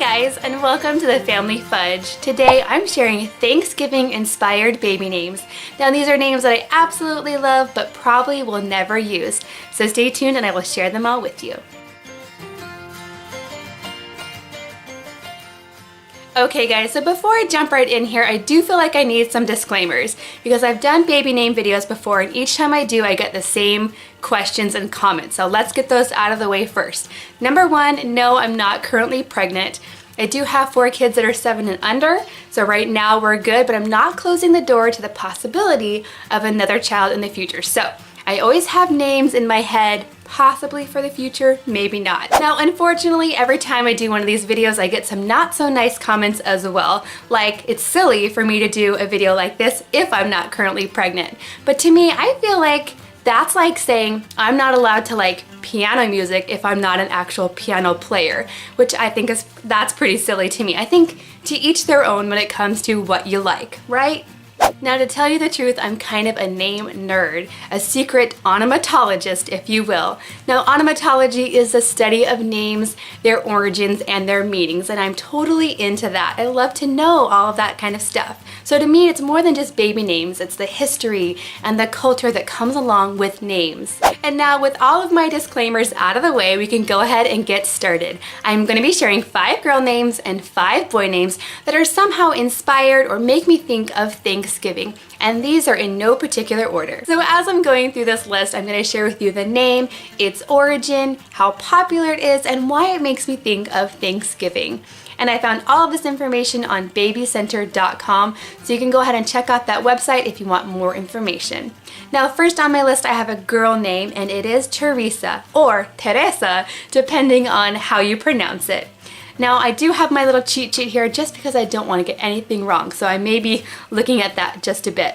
guys, and welcome to the Family Fudge. Today I'm sharing Thanksgiving inspired baby names. Now these are names that I absolutely love but probably will never use. So stay tuned and I will share them all with you. Okay guys, so before I jump right in here, I do feel like I need some disclaimers because I've done baby name videos before and each time I do, I get the same questions and comments. So let's get those out of the way first. Number one, no, I'm not currently pregnant. I do have 4 kids that are 7 and under, so right now we're good, but I'm not closing the door to the possibility of another child in the future. So I always have names in my head, possibly for the future, maybe not. Now, unfortunately, every time I do one of these videos, I get some not so nice comments as well. Like, it's silly for me to do a video like this if I'm not currently pregnant. But to me, I feel like that's like saying I'm not allowed to like piano music if I'm not an actual piano player, which I think that's pretty silly to me. I think to each their own when it comes to what you like, right? Now, to tell you the truth, I'm kind of a name nerd, a secret onomatologist, if you will. Now, onomatology is the study of names, their origins, and their meanings, and I'm totally into that. I love to know all of that kind of stuff. So to me, it's more than just baby names. It's the history and the culture that comes along with names. And now, with all of my disclaimers out of the way, we can go ahead and get started. I'm going to be sharing 5 girl names and 5 boy names that are somehow inspired or make me think of Thanksgiving, and these are in no particular order. So as I'm going through this list, I'm going to share with you the name, its origin, how popular it is, and why it makes me think of Thanksgiving. And I found all of this information on babycenter.com, so you can go ahead and check out that website if you want more information. Now, first on my list, I have a girl name, and it is Teresa, or Teresa, depending on how you pronounce it. Now, I do have my little cheat sheet here just because I don't want to get anything wrong, so I may be looking at that just a bit.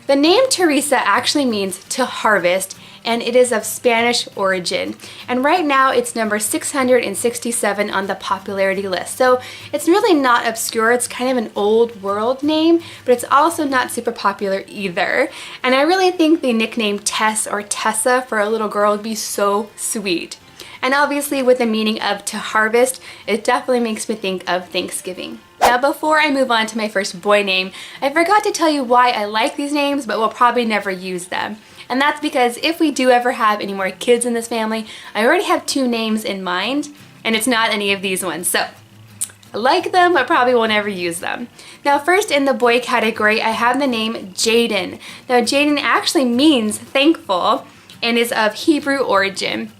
The name Teresa actually means to harvest, and it is of Spanish origin. And right now it's number 667 on the popularity list. So it's really not obscure, it's kind of an old world name, but it's also not super popular either. And I really think the nickname Tess or Tessa for a little girl would be so sweet. And obviously with the meaning of to harvest, it definitely makes me think of Thanksgiving. Now, before I move on to my first boy name, I forgot to tell you why I like these names, but will probably never use them. And that's because if we do ever have any more kids in this family, I already have 2 names in mind, and it's not any of these ones. So I like them, but probably won't ever use them. Now, first in the boy category, I have the name Jaden. Now, Jaden actually means thankful and is of Hebrew origin.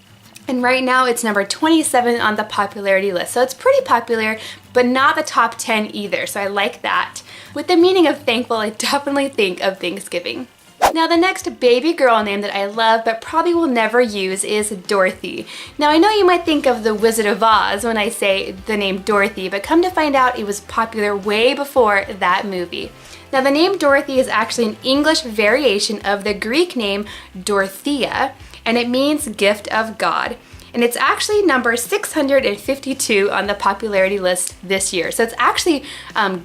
And right now it's number 27 on the popularity list. So it's pretty popular, but not the top 10 either. So I like that. With the meaning of thankful, I definitely think of Thanksgiving. Now, the next baby girl name that I love but probably will never use is Dorothy. Now, I know you might think of the Wizard of Oz when I say the name Dorothy, but come to find out it was popular way before that movie. Now, the name Dorothy is actually an English variation of the Greek name Dorothea, and it means gift of God. And it's actually number 652 on the popularity list this year. So it's actually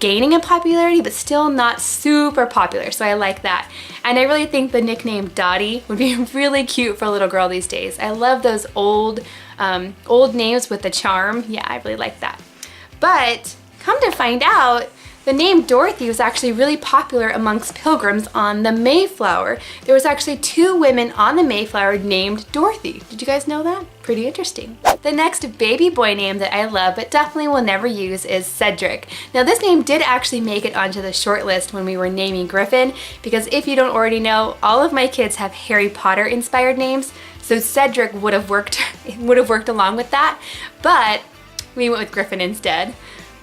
gaining in popularity, but still not super popular. So I like that. And I really think the nickname Dottie would be really cute for a little girl these days. I love those old names with the charm. Yeah, I really like that. But come to find out, the name Dorothy was actually really popular amongst pilgrims on the Mayflower. There was actually 2 women on the Mayflower named Dorothy. Did you guys know that? Pretty interesting. The next baby boy name that I love but definitely will never use is Cedric. Now, this name did actually make it onto the short list when we were naming Griffin, because if you don't already know, all of my kids have Harry Potter inspired names, so Cedric would have worked along with that, but we went with Griffin instead.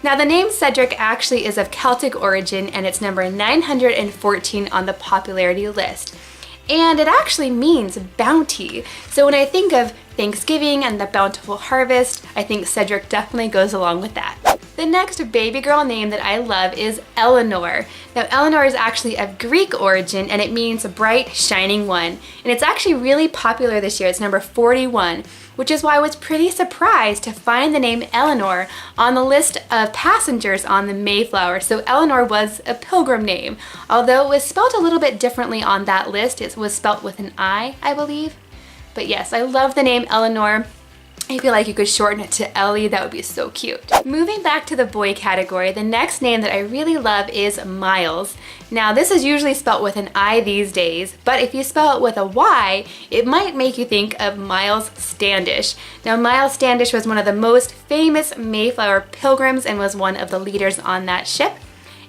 Now, the name Cedric actually is of Celtic origin, and it's number 914 on the popularity list. And it actually means bounty. So when I think of Thanksgiving and the bountiful harvest, I think Cedric definitely goes along with that. The next baby girl name that I love is Eleanor. Now, Eleanor is actually of Greek origin, and it means bright, shining one. And it's actually really popular this year. It's number 41, which is why I was pretty surprised to find the name Eleanor on the list of passengers on the Mayflower. So Eleanor was a pilgrim name, although it was spelled a little bit differently on that list. It was spelled with an I believe. But yes, I love the name Eleanor. I feel like you could shorten it to Ellie. That would be so cute. Moving back to the boy category, the next name that I really love is Miles. Now this is usually spelt with an I these days, but if you spell it with a Y, it might make you think of Miles Standish. Now Miles Standish was one of the most famous Mayflower pilgrims and was one of the leaders on that ship.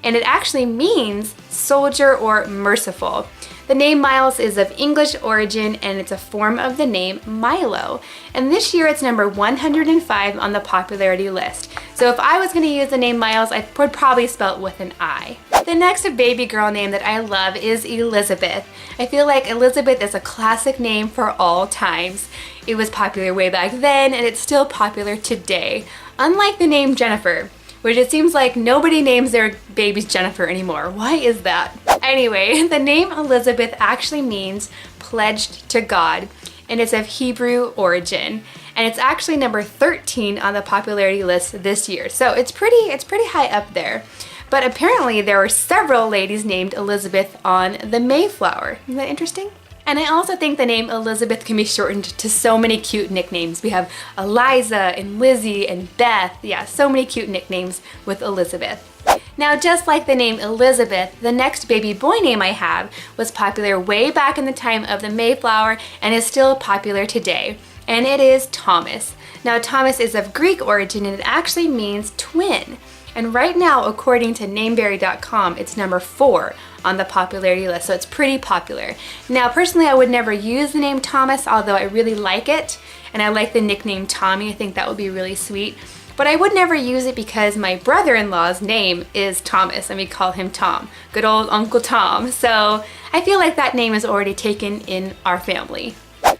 And it actually means soldier or merciful. The name Miles is of English origin and it's a form of the name Milo. And this year it's number 105 on the popularity list. So if I was going to use the name Miles, I would probably spell it with an I. The next baby girl name that I love is Elizabeth. I feel like Elizabeth is a classic name for all times. It was popular way back then and it's still popular today. Unlike the name Jennifer, which it seems like nobody names their babies Jennifer anymore. Why is that? Anyway, the name Elizabeth actually means pledged to God, and it's of Hebrew origin. And it's actually number 13 on the popularity list this year. So it's pretty high up there. But apparently there were several ladies named Elizabeth on the Mayflower. Isn't that interesting? And I also think the name Elizabeth can be shortened to so many cute nicknames. We have Eliza and Lizzie and Beth. Yeah, so many cute nicknames with Elizabeth. Now, just like the name Elizabeth, the next baby boy name I have was popular way back in the time of the Mayflower and is still popular today. And it is Thomas. Now, Thomas is of Greek origin and it actually means twin. And right now, according to nameberry.com, it's number 4 on the popularity list, so it's pretty popular. Now, personally, I would never use the name Thomas, although I really like it, and I like the nickname Tommy. I think that would be really sweet. But I would never use it because my brother-in-law's name is Thomas, and we call him Tom. Good old Uncle Tom. So I feel like that name is already taken in our family.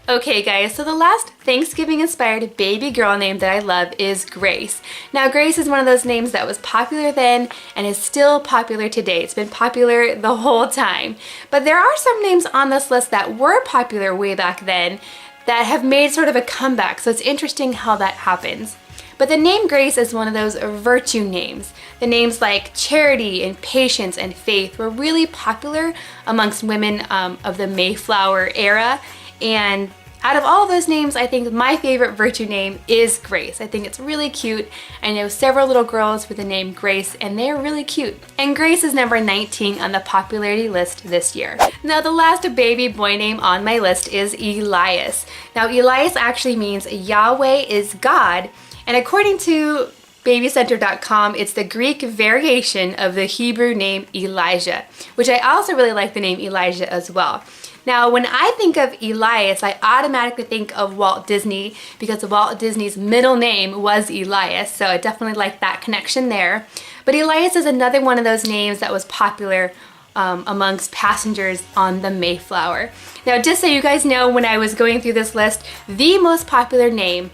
Okay guys, so the last Thanksgiving-inspired baby girl name that I love is Grace. Now Grace is one of those names that was popular then and is still popular today. It's been popular the whole time. But there are some names on this list that were popular way back then that have made sort of a comeback, so it's interesting how that happens. But the name Grace is one of those virtue names. The names like Charity and Patience and Faith were really popular amongst women of the Mayflower era. And out of all those names, I think my favorite virtue name is Grace. I think it's really cute. I know several little girls with the name Grace and they're really cute. And Grace is number 19 on the popularity list this year. Now the last baby boy name on my list is Elias. Now Elias actually means Yahweh is God, and according to babycenter.com, it's the Greek variation of the Hebrew name Elijah, which I also really like the name Elijah as well. Now, when I think of Elias, I automatically think of Walt Disney because Walt Disney's middle name was Elias, so I definitely like that connection there. But Elias is another one of those names that was popular amongst passengers on the Mayflower. Now, just so you guys know, when I was going through this list, the most popular name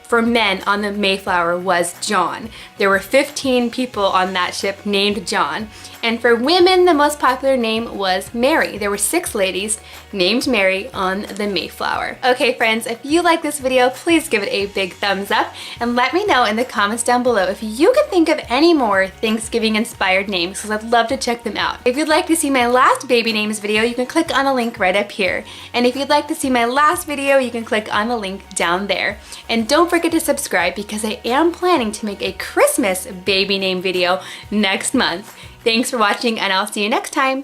for men on the Mayflower was John. There were 15 people on that ship named John. And for women, the most popular name was Mary. There were 6 ladies named Mary on the Mayflower. Okay friends, if you like this video, please give it a big thumbs up and let me know in the comments down below if you could think of any more Thanksgiving inspired names, because I'd love to check them out. If you'd like to see my last baby names video, you can click on the link right up here. And if you'd like to see my last video, you can click on the link down there. And don't forget to subscribe because I am planning to make a Christmas baby name video next month. Thanks for watching and I'll see you next time.